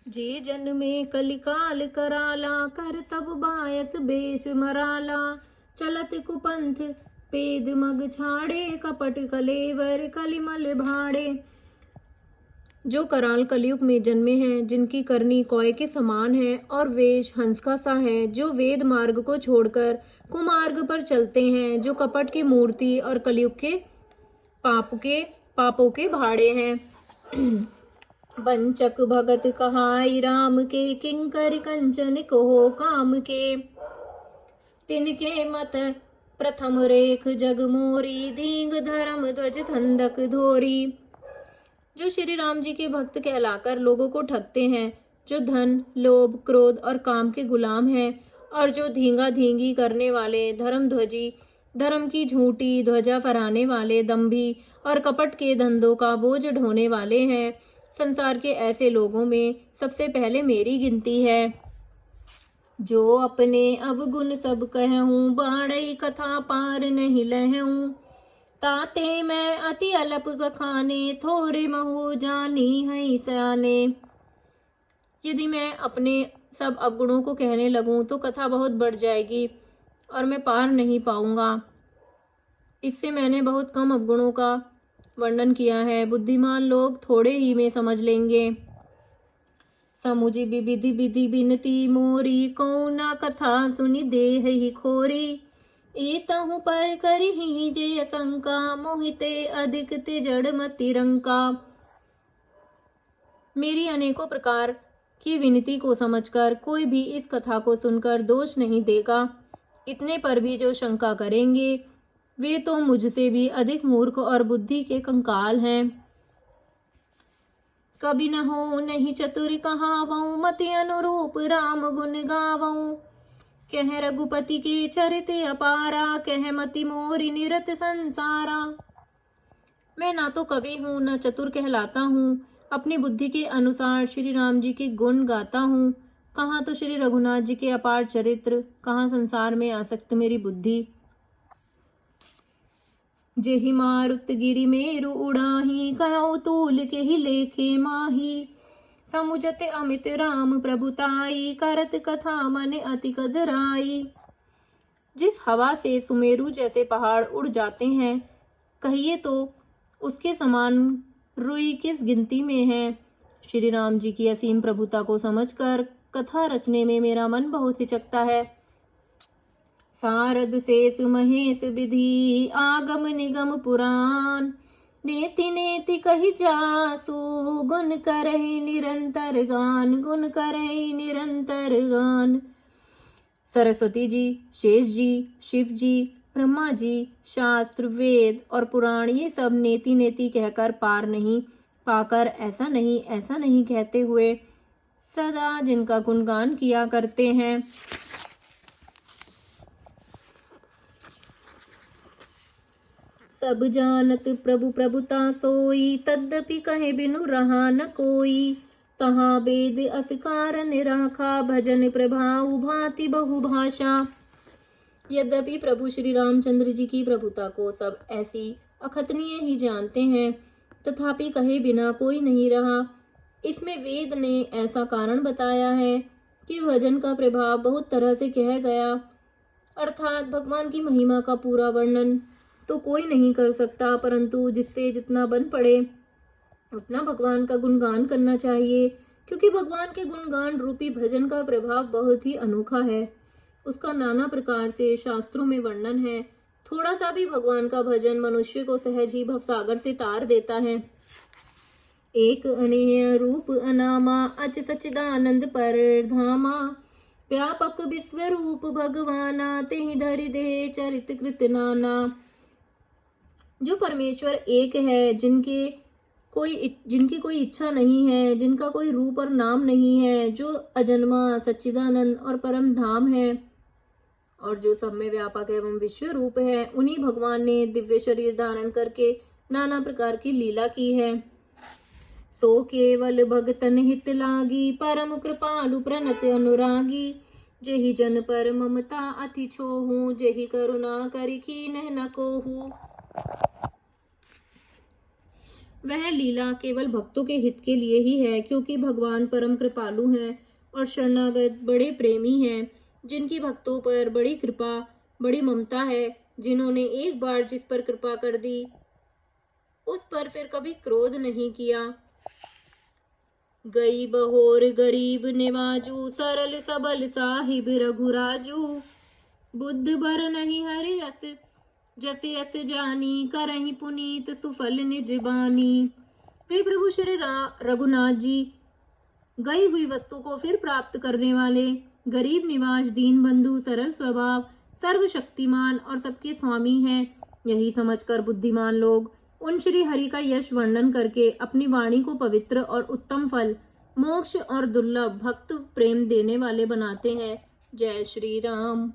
जे जन में कलिकाल कराला, कर तब बायस बेश मराला। चलत कुपंथ पेद मग छाड़े, कपट कलेवर कलिमल भाड़े। जो कराल कलयुग में जन्मे हैं, जिनकी करनी कौए के समान है और वेश हंस का सा है, जो वेद मार्ग को छोड़कर कुमार्ग पर चलते हैं, जो कपट की मूर्ति और कलयुग के पापों के भाड़े हैं। बंचक भगत कहाई राम के, किंकर कंचन को काम के। तिनके मत प्रथम रेख जग मोरी, धींग धर्म ध्वज धंधक धोरी। जो श्री राम जी के भक्त कहलाकर लोगों को ठगते हैं, जो धन लोभ क्रोध और काम के गुलाम हैं, और जो धींगा धींगी करने वाले, धर्मध्वजी धर्म की झूठी ध्वजा फहराने वाले, दंभी और कपट के धंधों का बोझ ढोने वाले हैं, संसार के ऐसे लोगों में सबसे पहले मेरी गिनती है। जो अपने अवगुण सब कहूँ, बाड़ई कथा पार नहीं लहूँ। ताते मैं अति अल्प खाने, थोड़े महु जानी है सयाने। यदि मैं अपने सब अवगुणों को कहने लगूं तो कथा बहुत बढ़ जाएगी और मैं पार नहीं पाऊंगा। इससे मैंने बहुत कम अवगुणों का वर्णन किया है, बुद्धिमान लोग थोड़े ही में समझ लेंगे। समुझी विधि विधि बिनती मोरी, कौना कथा सुनी देह ही खोरी। एतहु पर करहि जे शंका, मोहिते अधिक ते जड़ मति रंका। मेरी अनेकों प्रकार की विनती को समझकर कोई भी इस कथा को सुनकर दोष नहीं देगा। इतने पर भी जो शंका करेंगे वे तो मुझसे भी अधिक मूर्ख और बुद्धि के कंकाल हैं। कभी न हो नहीं चतुर कहावऊं, मति अनुरूप राम गुण गावऊं। कह रघुपति के चरित अपारा, कह मति मोरी निरत संसारा। मैं ना तो कवि हूँ न चतुर कहलाता हूँ, अपनी बुद्धि के अनुसार श्री राम जी के गुण गाता हूँ। कहाँ तो श्री रघुनाथ जी के अपार चरित्र, कहाँ संसार में आसक्त मेरी बुद्धि। जेहि मारुत गिरि मेरु उड़ाही, कहु तूल के ही लेखे माही। समुझत अमित राम प्रभुताई, करत कथा मन अति कदराई। जिस हवा से सुमेरु जैसे पहाड़ उड़ जाते हैं, कहिए तो उसके समान रुई किस गिनती में है। श्री राम जी की असीम प्रभुता को समझकर कथा रचने में मेरा मन बहुत हिचकता है। सारद शेष महेश विधि, आगम निगम पुराण। नेति नेति कही जासु, गुण करहि निरंतर गान, गुण करहि निरंतर गान। सरस्वती जी, शेष जी, शिव जी, ब्रह्मा जी, शास्त्र वेद और पुराण ये सब नेति नेति कहकर पार नहीं पाकर ऐसा नहीं कहते हुए सदा जिनका गुणगान किया करते हैं। सब जानत प्रभु प्रभुता सोई, तद्यपि कहे बिनु रहा न कोई। तहाँ वेद अस कारण राखा, भजन प्रभाव भांति बहुभाषा। यद्यपि प्रभु श्री रामचंद्र जी की प्रभुता को सब ऐसी अखतनीय ही जानते हैं, तथापि कहे बिना कोई नहीं रहा। इसमें वेद ने ऐसा कारण बताया है कि भजन का प्रभाव बहुत तरह से कह गया, अर्थात भगवान की महिमा का पूरा वर्णन तो कोई नहीं कर सकता, परंतु जिससे जितना बन पड़े उतना भगवान का गुणगान करना चाहिए, क्योंकि भगवान के गुणगान रूपी भजन का प्रभाव बहुत ही अनोखा है। उसका नाना प्रकार से शास्त्रों में वर्णन है। थोड़ा सा भी भगवान का भजन मनुष्य को सहज ही भवसागर से तार देता है। एक अनेय रूप अनामा, अच सच्चिदानंद पर धामा। व्यापक विश्व रूप भगवाना, तेहि धरि देह चरित कृत नाना। जो परमेश्वर एक है, जिनकी कोई इच्छा नहीं है, जिनका कोई रूप और नाम नहीं है, जो अजन्मा सच्चिदानंद और परम धाम है और जो सब में व्यापक एवं विश्व रूप है, उन्हीं भगवान ने दिव्य शरीर धारण करके नाना प्रकार की लीला की है। तो केवल भगतन हित लागी, परम कृपालु प्रणत अनुरागी। जेहि जन पर ममता अति छोहू, जेहि करुणा करि कीन्ह न कोहू। वह लीला केवल भक्तों के हित के लिए ही है, क्योंकि भगवान परम कृपालु हैं और शरणागत बड़े प्रेमी हैं, जिनकी भक्तों पर बड़ी कृपा, बड़ी ममता है, जिन्होंने एक बार जिस पर कृपा कर दी उस पर फिर कभी क्रोध नहीं किया। गई बहोर गरीब निवाजू, सरल सबल साहिब रघुराजू, बुद्ध बर नहीं हरि अस, जसे अस जानी, करहि पुनीत सुफल निज बानी। वे प्रभु श्री रघुनाथ जी गई हुई वस्तु को फिर प्राप्त करने वाले, गरीब निवास, दीन बंधु, सरल स्वभाव, सर्वशक्तिमान और सबके स्वामी हैं। यही समझकर बुद्धिमान लोग उन श्री हरि का यश वर्णन करके अपनी वाणी को पवित्र और उत्तम फल, मोक्ष और दुर्लभ भक्त प्रेम देने वाले बनाते हैं। जय श्री राम।